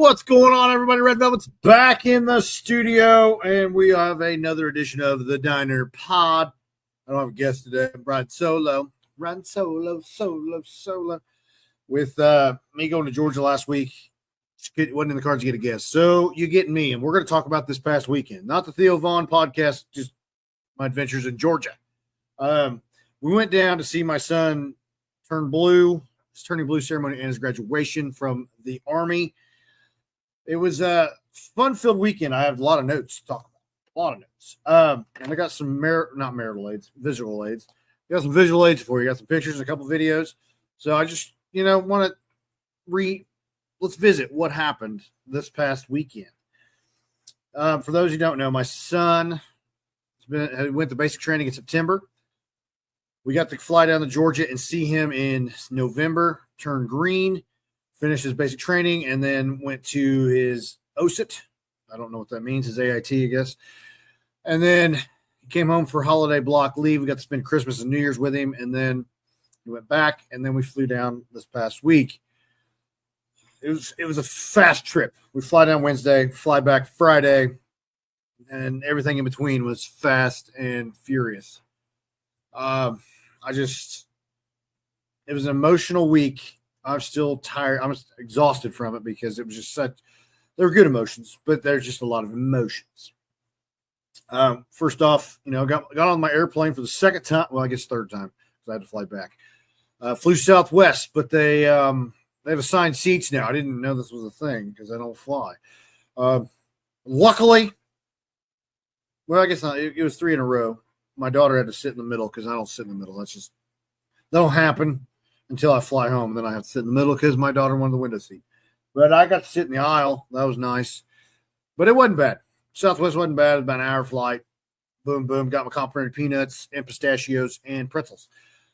What's going on, everybody? Red Velvet's back in the studio, and we have another edition of the Dinerpod. I don't have a guest today. I'm riding solo. With me going to Georgia last week, it wasn't in the cards to get a guest. So you get me, and we're going to talk about this past weekend. Not the Theo Vaughn podcast, just my adventures in Georgia. We went down to see my son turn blue, his turning blue ceremony, and his graduation from the Army. It was a fun-filled weekend. I have a lot of notes to talk about. A lot of notes. And I got some not marital aids, visual aids. I got some visual aids for you. I got some pictures and a couple videos. So I just, want to let's visit what happened this past weekend. For those who don't know, my son went to basic training in September. We got to fly down to Georgia and see him in November, turn green, finish his basic training, and then went to his OSIT. I don't know what that means, his AIT, I guess. And then he came home for holiday block leave. We got to spend Christmas and New Year's with him, and then he went back, and then we flew down this past week. It was a fast trip. We fly down Wednesday, fly back Friday, and everything in between was fast and furious. It was an emotional week. I'm still tired. I'm exhausted from it because it was just they were good emotions, but there's just a lot of emotions. First off, got on my airplane for the second time. Well, I guess third time because I had to fly back. Flew Southwest, but they have assigned seats now. I didn't know this was a thing because I don't fly. Luckily, well, I guess not. It was 3 in a row. My daughter had to sit in the middle because I don't sit in the middle. That'll happen until I fly home. Then I have to sit in the middle because my daughter wanted the window seat. But I got to sit in the aisle. That was nice. But it wasn't bad. Southwest wasn't bad. It was about an hour flight. Boom, boom. Got my complimentary peanuts and pistachios and pretzels.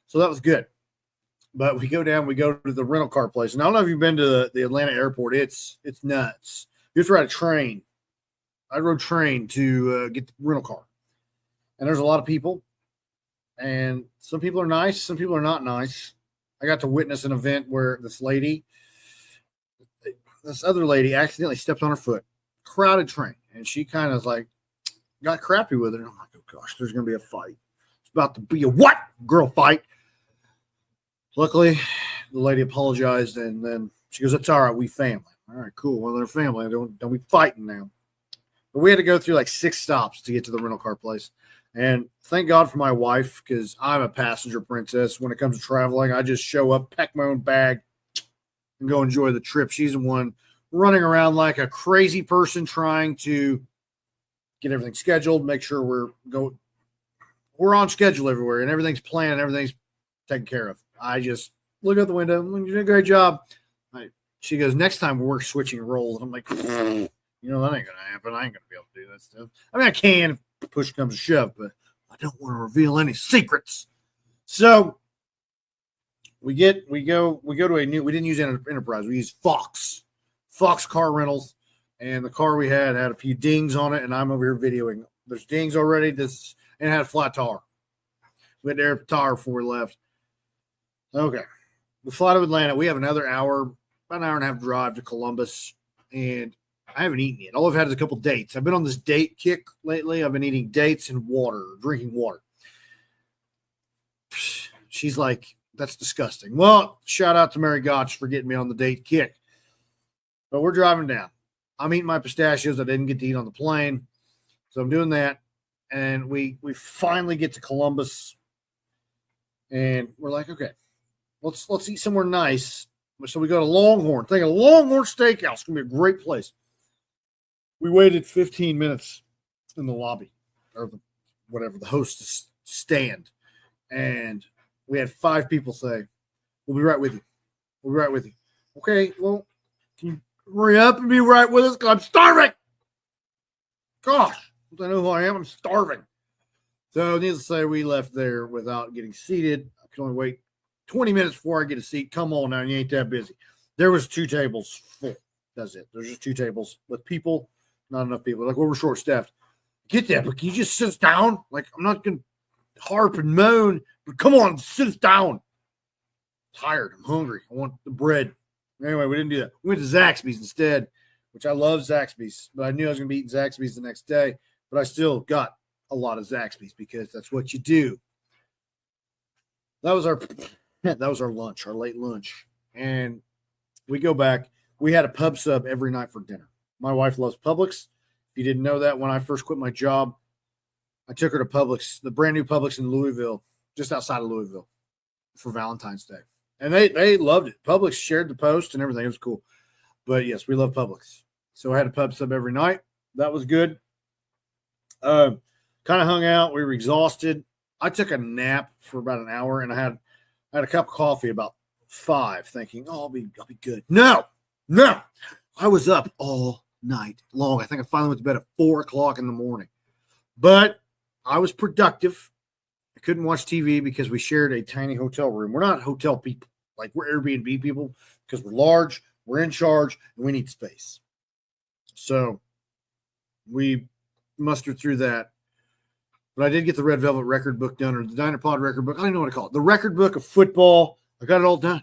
So that was good. But we go to the rental car place. And I don't know if you've been to the Atlanta airport. It's nuts. You have to ride a train. I rode train to get the rental car. And there's a lot of people. And some people are nice. Some people are not nice. I got to witness an event where this other lady accidentally stepped on her foot. Crowded train. And she kind of got crappy with it. And I'm like, oh gosh, there's going to be a fight. It's about to be a what? Girl fight. Luckily, the lady apologized. And then she goes, that's all right. We family. All right, cool. Well, they're family. Don't be fighting now. But we had to go through 6 stops to get to the rental car place. And thank God for my wife, because I'm a passenger princess. When it comes to traveling, I just show up, pack my own bag, and go enjoy the trip. She's the one running around like a crazy person trying to get everything scheduled, make sure we're on schedule everywhere, and everything's planned, everything's taken care of. I just look out the window. You're doing a great job. She goes, next time we're switching roles. And I'm like, that ain't going to happen. I ain't going to be able to do that stuff. I mean, I can if push comes to shove, but I don't want to reveal any secrets. So we go to a new, we didn't use Enterprise. We used Fox car rentals. And the car we had a few dings on it. And I'm over here videoing. There's dings already. And it had a flat tire. We had to air the tire before we left. Okay. We fly to Atlanta. We have about an hour and a half drive to Columbus. And I haven't eaten yet. All I've had is a couple dates. I've been on this date kick lately. I've been eating dates and drinking water. She's like, that's disgusting. Well, shout out to Mary Gotch for getting me on the date kick. But we're driving down. I'm eating my pistachios I didn't get to eat on the plane. So I'm doing that. And we finally get to Columbus. And we're like, okay, let's eat somewhere nice. So we go to Longhorn. Think of Longhorn Steakhouse. It's going to be a great place. We waited 15 minutes in the lobby or the hostess stand. And we had 5 people say, we'll be right with you. We'll be right with you. Okay, well, can you hurry up and be right with us? Because I'm starving. Gosh, I know who I am. I'm starving. So needless to say, we left there without getting seated. I could only wait 20 minutes before I get a seat. Come on now, you ain't that busy. There was 2 tables full. That's it. There's just 2 tables with people. Not enough people. We were short-staffed. Get that, but can you just sit us down? I'm not going to harp and moan, but come on, sit us down. I'm tired. I'm hungry. I want the bread. Anyway, we didn't do that. We went to Zaxby's instead. which I love Zaxby's, but I knew I was going to be eating Zaxby's the next day. But I still got a lot of Zaxby's because that's what you do. That was our lunch, our late lunch. And we go back. We had a pub sub every night for dinner. My wife loves Publix. If you didn't know that, when I first quit my job, I took her to Publix, the brand new Publix in Louisville, just outside of Louisville, for Valentine's Day. And they loved it. Publix shared the post and everything. It was cool. But yes, we love Publix. So I had a pub sub every night. That was good. Kind of hung out. We were exhausted. I took a nap for about an hour, and I had a cup of coffee about 5, thinking, "Oh, I'll be good." No. I was up all night long. I think I finally went to bed at 4:00 in the morning. But I was productive. I couldn't watch TV because we shared a tiny hotel room. We're not hotel people. Like, we're Airbnb people because we're large, we're in charge, and we need space. So we mustered through that. But I did get the Red Velvet record book done, or the Dinerpod record book. I don't even know what to call it. The record book of football. I got it all done.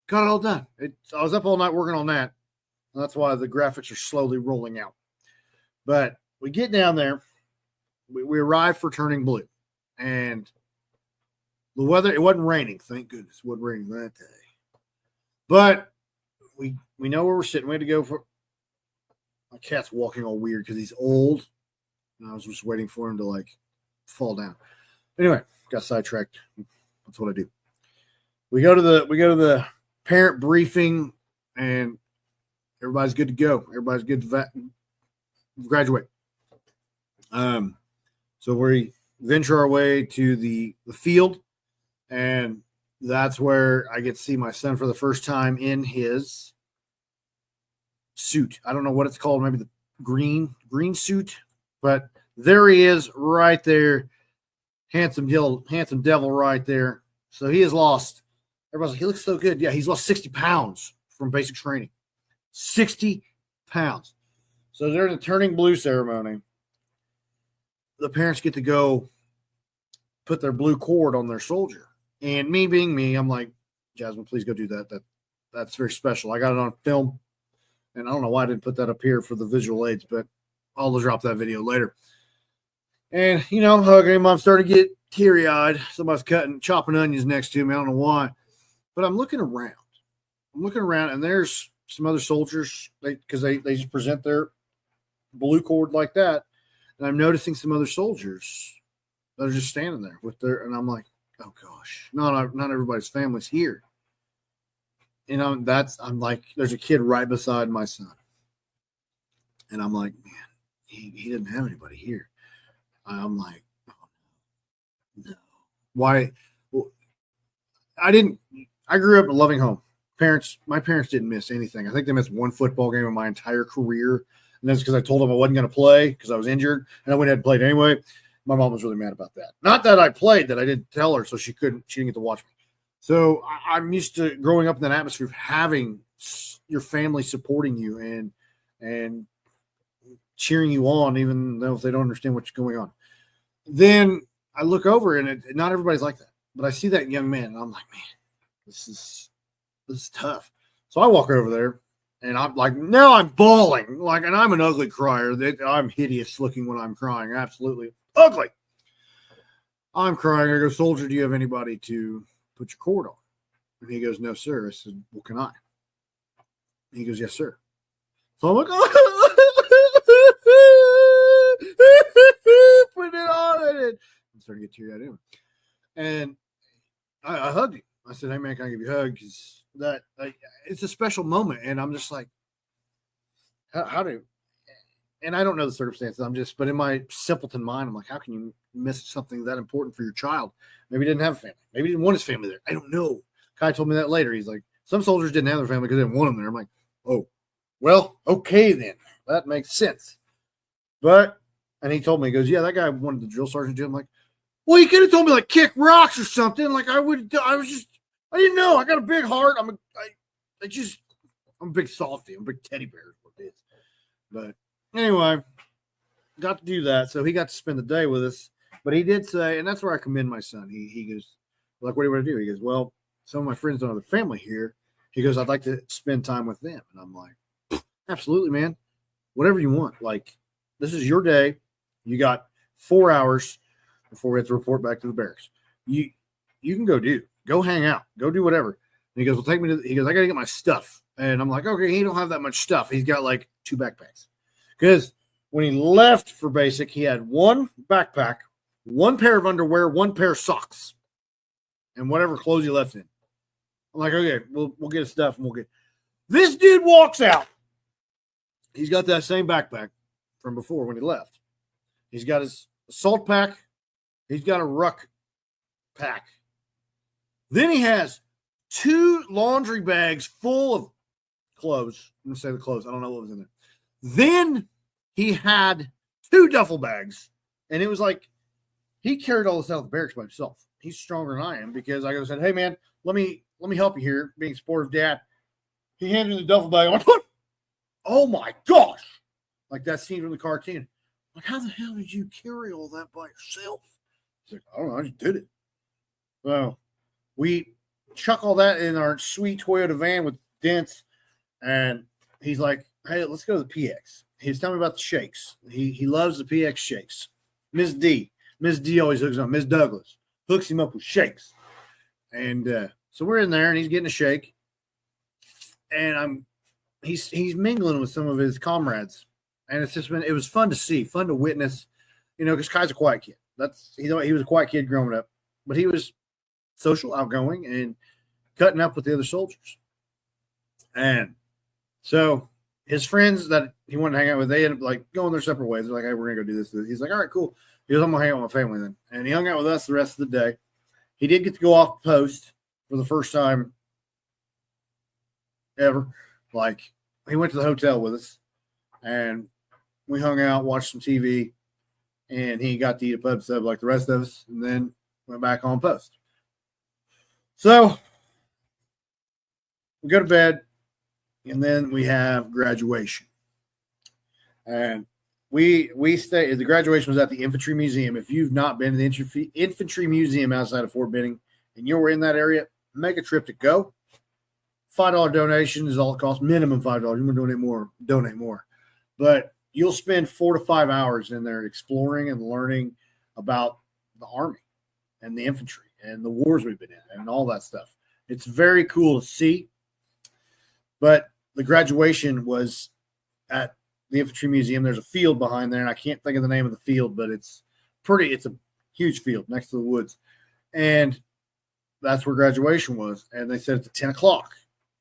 I was up all night working on that. And that's why the graphics are slowly rolling out. But we get down there. We arrive for Turning Blue. And the weather, it wasn't raining. Thank goodness it wasn't raining that day. But we know where we're sitting. We had to go for. My cat's walking all weird because he's old. And I was just waiting for him to fall down. Anyway, got sidetracked. That's what I do. We go to the parent briefing, and everybody's good to go. Everybody's good to graduate. So we venture our way to the field, and that's where I get to see my son for the first time in his suit. I don't know what it's called, maybe the green suit, but there he is right there. Handsome devil right there. So he has lost. Everybody's like, he looks so good. Yeah, he's lost 60 pounds from basic training. 60 pounds. So during the Turning Blue ceremony, the parents get to go put their blue cord on their soldier. And me being me, I'm like, Jasmine, please go do that. That's very special. I got it on film. And I don't know why I didn't put that up here for the visual aids, but I'll drop that video later. And, I'm hugging him. I'm starting to get teary-eyed. Somebody's chopping onions next to me. I don't know why. But I'm looking around. And there's some other soldiers, because they just present their blue cord like that. And I'm noticing some other soldiers that are just standing there and I'm like, oh gosh, not everybody's family's here. I'm like, there's a kid right beside my son. And I'm like, man, he didn't have anybody here. I'm like, oh, no. Why? Well, I grew up in a loving home. My parents didn't miss anything. I think they missed one football game in my entire career. And that's because I told them I wasn't going to play because I was injured. And I went ahead and played anyway. My mom was really mad about that. Not that I played, that I didn't tell her, so she didn't get to watch me. So I'm used to growing up in that atmosphere of having your family supporting you and cheering you on, even though if they don't understand what's going on. Then I look over, and not everybody's like that. But I see that young man, and I'm like, man, this is tough. So I walk over there, and I'm like, now I'm bawling. And I'm an ugly crier. I'm hideous looking when I'm crying. Absolutely ugly. I'm crying. I go, soldier, do you have anybody to put your cord on? And he goes, no, sir. I said, well, can I? And he goes, yes, sir. So I'm like, put it on. And I'm starting to get teary-eyed anyway. And I hugged him. I said, hey, man, can I give you a hug? Because it's a special moment. And I'm just like, how do, and I don't know the circumstances. But in my simpleton mind, I'm like, how can you miss something that important for your child? Maybe he didn't have a family. Maybe he didn't want his family there. I don't know. Kai told me that later. He's like, some soldiers didn't have their family because they didn't want them there. I'm like, oh, well, okay then. That makes sense. And he told me, he goes, yeah, that guy wanted the drill sergeant to. I'm like, well, you could have told me kick rocks or something. I didn't know. I got a big heart. I'm a big softy. I'm a big teddy bear is what it is. But anyway, got to do that. So he got to spend the day with us. But he did say, and that's where I commend my son. He goes, what do you want to do? He goes, well, some of my friends don't have a family here. He goes, I'd like to spend time with them. And I'm like, Absolutely, man. Whatever you want. Like, this is your day. You got 4 hours before we have to report back to the barracks. You can go hang out, go do whatever. And he goes, well, take me to. He goes, I gotta get my stuff. And I'm like, okay, he don't have that much stuff. He's got like 2 backpacks. Because when he left for basic, he had 1 backpack, 1 pair of underwear, 1 pair of socks, and whatever clothes he left in. I'm like, okay, we'll get his stuff and we'll get. This dude walks out. He's got that same backpack from before when he left. He's got his assault pack. He's got a ruck pack. Then he has 2 laundry bags full of clothes. I'm going to say the clothes. I don't know what was in there. Then he had 2 duffel bags. And it was like he carried all this out of the barracks by himself. He's stronger than I am because I said, hey, man, let me help you here, being a supportive dad. He handed me the duffel bag. I'm like, what? Oh, my gosh. Like that scene from the cartoon. Like, how the hell did you carry all that by yourself? He's like, I don't know. I just did it. So we chuck all that in our sweet Toyota van with dents. And he's like, hey, let's go to the PX. He's telling me about the shakes. He loves the PX shakes. Miss D always hooks him up. Miss Douglas hooks him up with shakes. And so we're in there, and he's getting a shake. And he's mingling with some of his comrades. And it was fun to see, fun to witness, because Kai's a quiet kid. He was a quiet kid growing up, but he was social, outgoing, and cutting up with the other soldiers. And so his friends that he wanted to hang out with, they ended up like going their separate ways. They're like, hey, we're going to go do this. He's like, all right, cool. He goes, I'm going to hang out with my family then. And he hung out with us the rest of the day. He did get to go off post for the first time ever. Like, he went to the hotel with us, and we hung out, watched some TV, and he got to eat a pub sub like the rest of us, and then went back on post. So we go to bed, and then we have graduation. And we stay. The graduation was at the Infantry Museum. If you've not been to the Infantry Museum outside of Fort Benning and you're in that area, make a trip to go. $5 donation is all it costs. Minimum $5. You want to donate more. But you'll spend 4 to 5 hours in there exploring and learning about the Army and the infantry and the wars we've been in and all that stuff. It's very cool to see. But the graduation was at the Infantry Museum. There's a field behind there, and I can't think of the name of the field, but it's a huge field next to the woods. And that's where graduation was. And they said it's at 10 o'clock.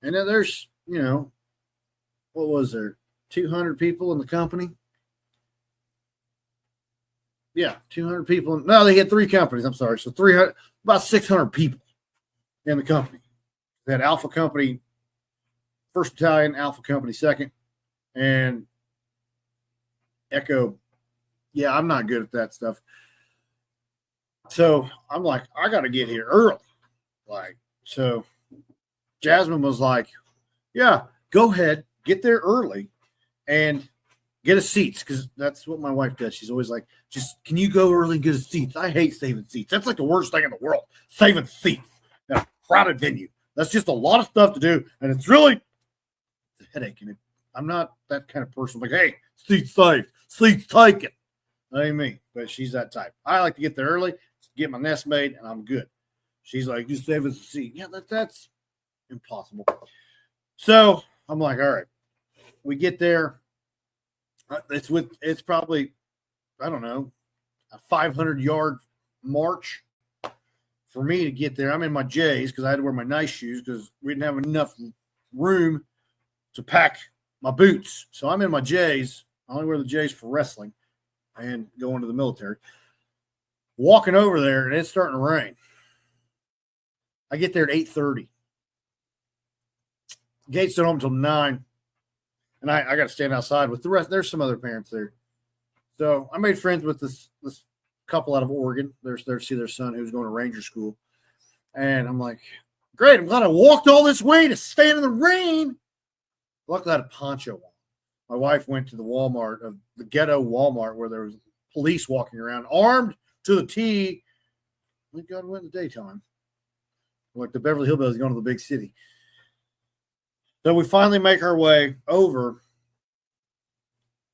And then there's, what was there? 200 people in the company. Yeah, 200 people. No, they had 3 companies. I'm sorry. So about 600 people in the company. They had Alpha Company, 1st Battalion, Alpha Company, 2nd, and Echo. Yeah, I'm not good at that stuff. So I'm like, I got to get here early. So Jasmine was like, yeah, go ahead, get there early and get us seats, because that's what my wife does. She's always like, can you go early and get us seats? I hate saving seats. That's like the worst thing in the world, saving seats in a crowded venue. That's just a lot of stuff to do, and it's a headache. And I'm not that kind of person. Like, hey, seats saved, seats taken. That ain't me, but she's that type. I like to get there early, get my nest made, and I'm good. She's like, just save us a seat. Yeah, that's impossible. So I'm like, all right. We get there. It's probably, I don't know, a 500-yard march for me to get there. I'm in my J's because I had to wear my nice shoes because we didn't have enough room to pack my boots. So I'm in my J's. I only wear the J's for wrestling and going to the military. Walking over there, and it's starting to rain. I get there at 8:30. Gates don't open until 9. And I got to stand outside with the rest. There's some other parents there. So I made friends with this couple out of Oregon. They're there to see their son who's going to Ranger school. And I'm like, great. I'm glad I walked all this way to stand in the rain. Luckily, I had a poncho on. My wife went to the ghetto Walmart, where there was police walking around, armed to the T. Thank God we went in the daytime. Like the Beverly Hillbillies going to the big city. So we finally make our way over,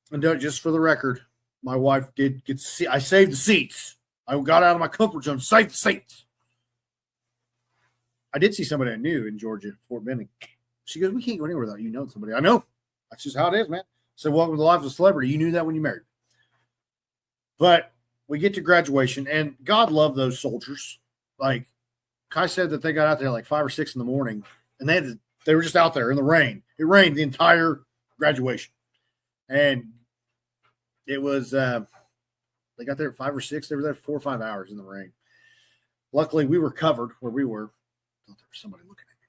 And just for the record, my wife did get to see. I saved the seats. I got out of my comfort zone, saved the seats. I did see somebody I knew in Georgia, Fort Benning. She goes, "We can't go anywhere without you knowing somebody." I know. That's just how it is, man. So, welcome to the life of a celebrity. You knew that when you married. But we get to graduation, and God love those soldiers. Like Kai said that they got out there like 5 or 6 in the morning, and they were just out there in the rain. It rained the entire graduation, and it was they got there at 5 or 6. They were there 4 or 5 hours in the rain. Luckily, we were covered where we were. I thought there was somebody looking at me,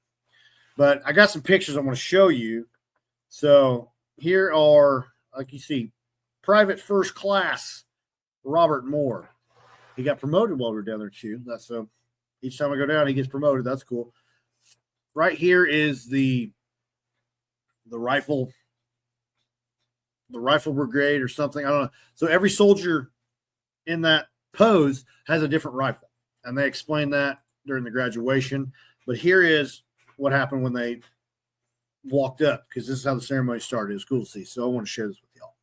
but I got some pictures I want to show you. So here are, like you see, Private First Class Robert Moore. He got promoted while we were down there too. That's so. Each time I go down, he gets promoted. That's cool. Right here is the rifle brigade or something. I don't know. So every soldier in that pose has a different rifle, and they explain that during the graduation. But here is what happened when they walked up, because this is how the ceremony started. It was cool to see. So I want to share this with y'all.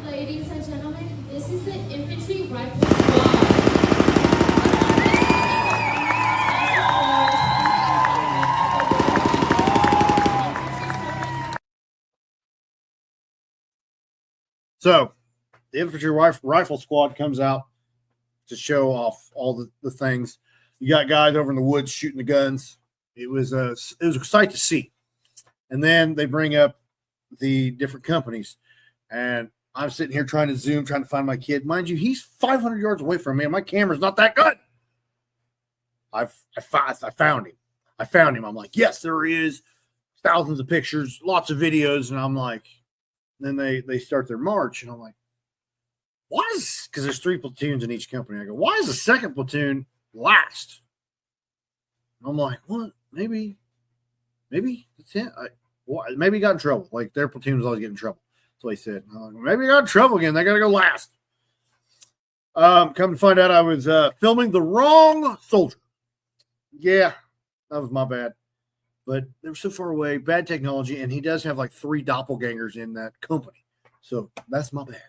Ladies and gentlemen, this is the Infantry Rifle Squad. So the infantry rifle squad comes out to show off all the things. You got guys over in the woods shooting the guns. It was a sight to see. And then they bring up the different companies, and I'm sitting here trying to zoom, trying to find my kid. Mind you, he's 500 yards away from me, and my camera's not that good. I found him. I found him. I'm like, yes, there he is. Thousands of pictures, lots of videos, and I'm like, then they start their march, and I'm like, why is, because there's 3 platoons in each company. I go, why is the second platoon last? And I'm like, what? Maybe it's him. Maybe he got in trouble. Like their platoon was always getting in trouble. That's what he said. I'm like, maybe he got in trouble again. They got to go last. Come to find out, I was filming the wrong soldier. Yeah, that was my bad. But they were so far away, bad technology, and he does have like 3 doppelgangers in that company. So that's my bad.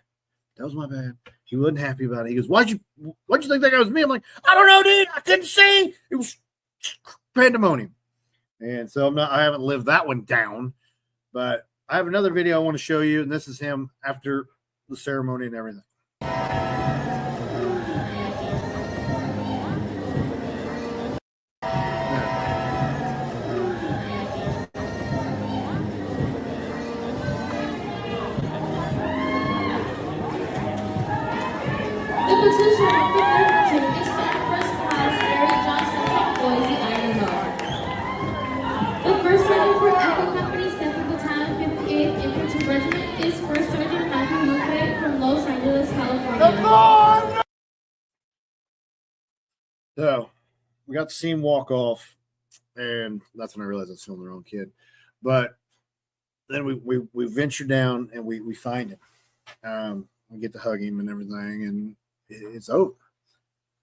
That was my bad. He wasn't happy about it. He goes, why'd you think that guy was me? I'm like, I don't know, dude. I couldn't see. It was pandemonium. And so I haven't lived that one down. But I have another video I want to show you, and this is him after the ceremony and everything. The position of the Infantry is First Class Eric Johnson from Boise, Idaho. The first sergeant for Echo Company, 2nd Battalion, 58th Infantry Regiment is First Sergeant Matthew Luque from Los Angeles, California. So we got to see him walk off, and that's when I realized I was filming their own kid. But then we venture down and we find him. We get to hug him and everything, and it's over.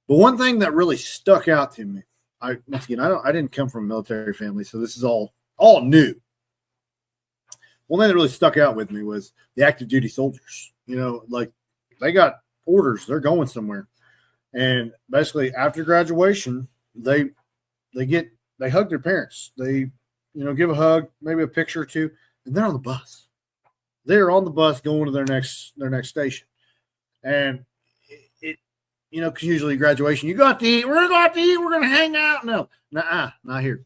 But one thing that really stuck out to me, I didn't come from a military family, so this is all new. One thing that really stuck out with me was the active duty soldiers. You know, like they got orders, they're going somewhere. And basically after graduation, they hug their parents. They, give a hug, maybe a picture or two, and they're on the bus. They're on the bus going to their next station. And because usually graduation, you go out to eat, we're going to go out to eat, we're going to hang out. No, not here.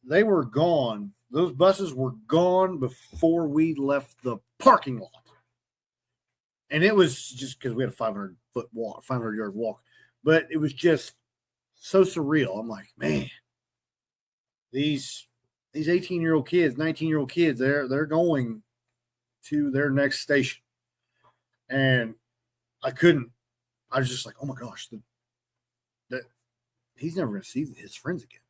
They were gone. Those buses were gone before we left the parking lot. And it was just because we had a 500-yard walk. But it was just so surreal. I'm like, man, these these 18-year-old kids, 19-year-old kids, they're going to their next station. And I was just like, oh my gosh, that he's never going to see his friends again.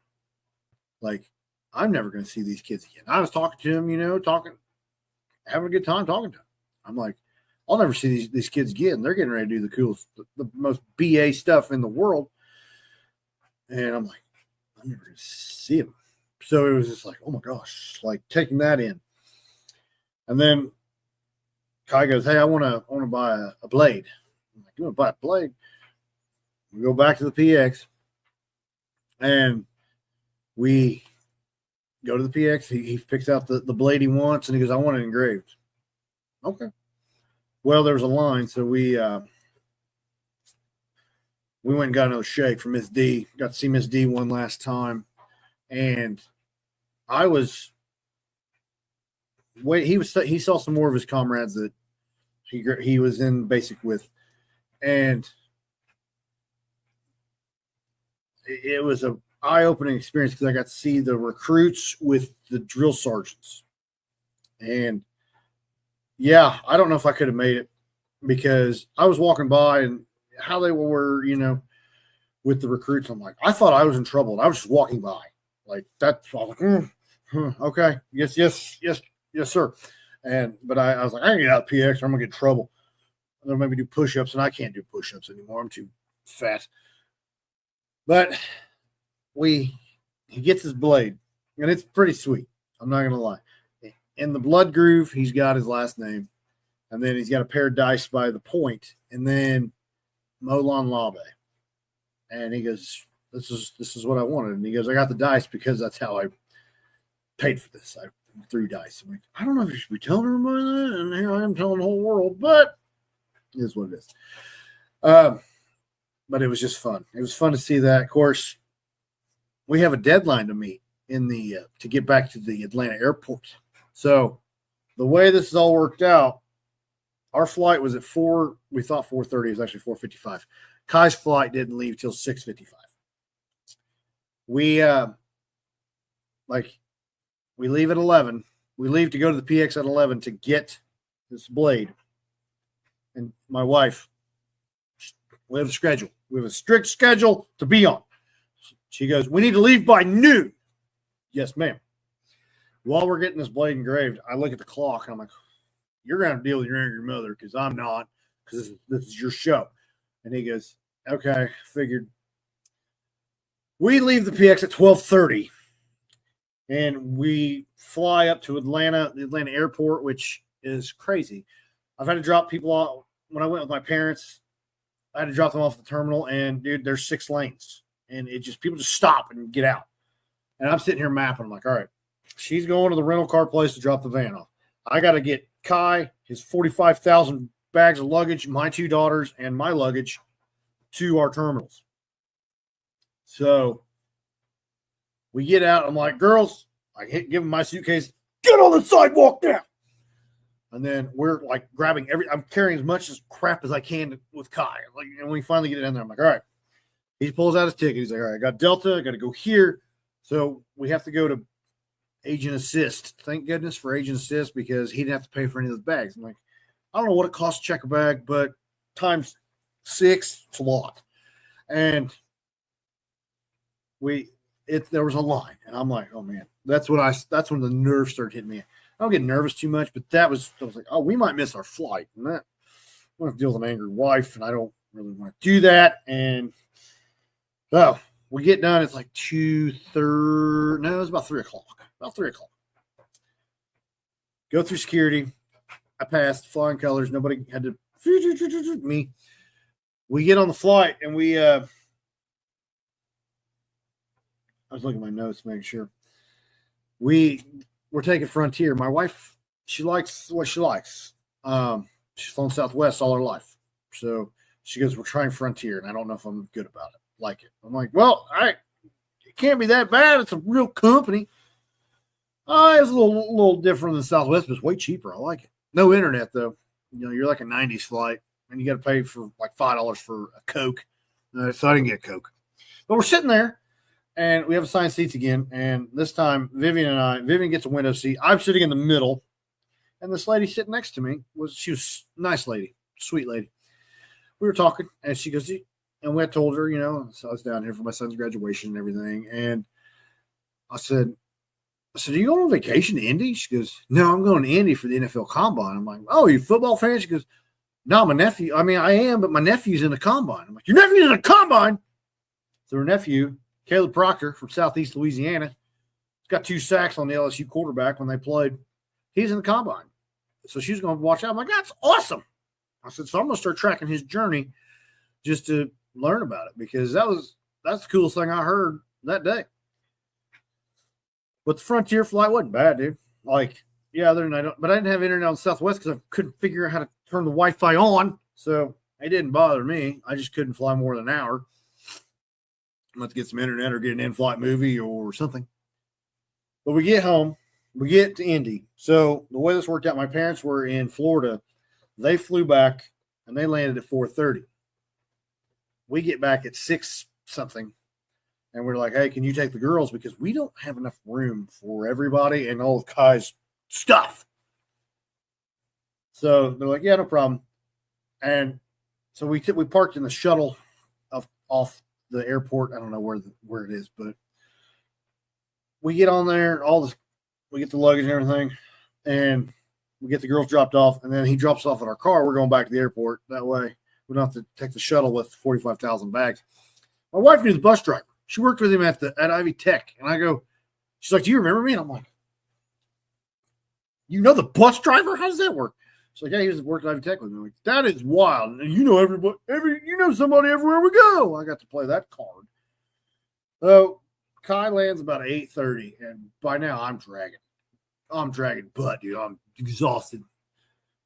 Like, I'm never going to see these kids again. I was talking to him, having a good time talking to him. I'm like, I'll never see these kids again. They're getting ready to do the coolest, the most BA stuff in the world. And I'm like, I'm never going to see him. So it was just like, oh my gosh, like taking that in. And then Kai goes, hey, I want to buy a blade. I'm like, you want to buy a blade? We go back to the PX and we go to the PX. He picks out the blade he wants and he goes, I want it engraved. Okay. Well, there was a line, so we went and got another shake from Miss D. Got to see Miss D one last time, and he saw some more of his comrades that he was in basic with, and it was a eye-opening experience because I got to see the recruits with the drill sergeants, and yeah, I don't know if I could have made it because I was walking by and how they were, with the recruits. I'm like, I thought I was in trouble and I was just walking by like that. I was like, okay. Yes, sir. But I was like, I can get out of PX or I'm gonna get in trouble. They'll maybe do push-ups and I can't do push-ups anymore. I'm too fat. But he gets his blade and it's pretty sweet. I'm not gonna lie. In the blood groove, he's got his last name, and then he's got a pair of dice by the point, and then Molon Labe. And he goes, This is what I wanted. And he goes, I got the dice because that's how I paid for this. I threw dice. I'm like, I don't know if you should be telling everybody that, and here I am telling the whole world, but it is what it is. But it was just fun. It was fun to see that. Of course, we have a deadline to meet to get back to the Atlanta airport. So the way this is all worked out, our flight was at 4. We thought 4:30. It was actually 4:55. Kai's flight didn't leave till 6:55. We leave at 11. We leave to go to the PX at 11 to get this blade. And my wife, we have a schedule. We have a strict schedule to be on. She goes, we need to leave by noon. Yes, ma'am. While we're getting this blade engraved, I look at the clock and I'm like, you're going to deal with your angry mother because I'm not, because this is your show. And he goes, okay, figured. We leave the PX at 12:30 and we fly up to the Atlanta airport, which is crazy. I've had to drop people off when I went with my parents. I had to drop them off at the terminal, and dude, there's 6 lanes, and people just stop and get out. And I'm sitting here mapping. I'm like, all right, she's going to the rental car place to drop the van off. I got to get Kai, his 45,000 bags of luggage, my 2 daughters, and my luggage to our terminals. So we get out. I'm like, girls, give them my suitcase. Get on the sidewalk now. And then we're like grabbing I'm carrying as much crap as I can with Kai. And we finally get it in there. I'm like, all right. He pulls out his ticket. He's like, all right, I got Delta. I got to go here. So we have to go to Agent Assist. Thank goodness for Agent Assist because he didn't have to pay for any of those bags. I'm like, I don't know what it costs to check a bag, but times 6, it's a lot. And there was a line, and I'm like, oh man, that's when the nerves started hitting me. I don't get nervous too much, but I was like, oh, we might miss our flight. And that I want to deal with an angry wife, and I don't really want to do that. And so we get done. It's like 2:30. No, it was about 3 o'clock. About 3 o'clock. Go through security. I passed flying colors. Nobody had to me. We get on the flight, and I was looking at my notes, making sure. We're taking Frontier. My wife, she likes what she likes. She's flown Southwest all her life. So she goes, we're trying Frontier, and I don't know if I'm good about it. Like it. I'm like, well, it can't be that bad. It's a real company. It's a little different than Southwest, but it's way cheaper. I like it. No internet, though. You're like a 90s flight, and you got to pay for like $5 for a Coke. So I didn't get a Coke. But we're sitting there. And we have assigned seats again. And this time, Vivian gets a window seat. I'm sitting in the middle. And this lady sitting next to me she was a nice lady, sweet lady. We were talking, and she goes, and we told her, so I was down here for my son's graduation and everything. And I said, are you going on vacation to Indy? She goes, no, I'm going to Indy for the NFL Combine. I'm like, oh, you a football fan? She goes, no, my nephew. I mean, I am, but my nephew's in the Combine. I'm like, your nephew's in the Combine? So her nephew, Caleb Proctor from Southeast Louisiana, he's got 2 sacks on the LSU quarterback when they played. He's in the Combine. So she's going to watch out. I'm like, that's awesome. I said, so I'm going to start tracking his journey just to learn about it because that's the coolest thing I heard that day. But the Frontier flight wasn't bad, dude. Like, yeah, other than but I didn't have internet on Southwest because I couldn't figure out how to turn the Wi-Fi on. So it didn't bother me. I just couldn't fly more than an hour. Let's get some internet or get an in-flight movie or something. But we get home. We get to Indy. So the way this worked out, my parents were in Florida. They flew back, and they landed at 4:30. We get back at 6 something, and we're like, hey, can you take the girls? Because we don't have enough room for everybody and all of Kai's stuff. So they're like, yeah, no problem. And so we parked in the shuttle off the airport. I don't know where it is, but we get on there, we get the luggage and everything, and we get the girls dropped off, and then he drops off at our car. We're going back to the airport. That way we don't have to take the shuttle with 45,000 bags. My wife knew the bus driver. She worked with him at Ivy Tech. And I go, she's like, do you remember me? And I'm like, you know the bus driver? How does that work? She's like, yeah, he was working at Ivy Tech with me. I'm like, that is wild. And you know everybody, you know somebody everywhere we go. I got to play that card. So Kai lands about 8:30, and by now I'm dragging butt, dude. I'm exhausted.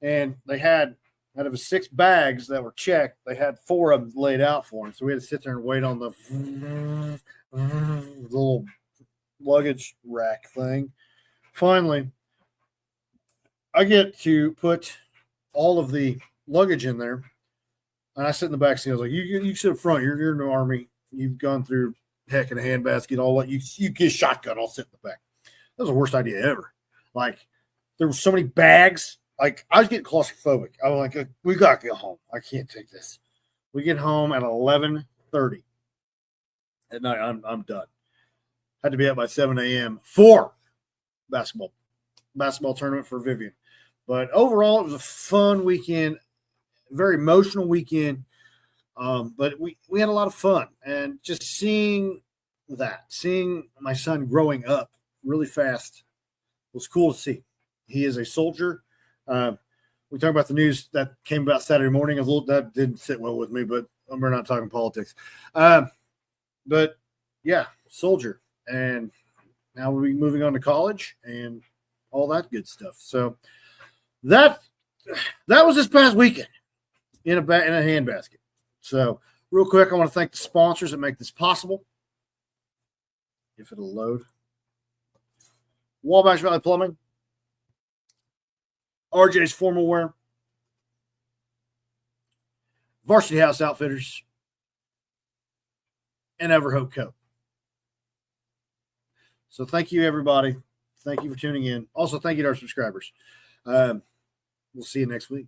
And they had, out of the 6 bags that were checked, they had 4 of them laid out for him. So we had to sit there and wait on the little luggage rack thing. Finally, I get to put all of the luggage in there, and I sit in the back seat. I was like, you sit up front. You're in the Army. You've gone through heck in a handbasket, all that. You get a shotgun. I'll sit in the back. That was the worst idea ever. Like, there were so many bags. Like, I was getting claustrophobic. I was like, we got to go home. I can't take this. We get home at 11:30 at night. I'm done. Had to be up by 7 a.m. for basketball tournament for Vivian. But overall, it was a fun weekend, very emotional weekend. But we had a lot of fun. And just seeing my son growing up really fast was cool to see. He is a soldier. We talk about the news that came about Saturday morning. That didn't sit well with me, but we're not talking politics. But yeah, soldier. And now we'll be moving on to college and all that good stuff. So that was this past weekend in a handbasket. So real quick, I want to thank the sponsors that make this possible. If it'll load. Wabash Valley Plumbing, RJ's Formal Wear, Varsity House Outfitters, and Everhope Co. So thank you, everybody. Thank you for tuning in. Also, thank you to our subscribers. We'll see you next week.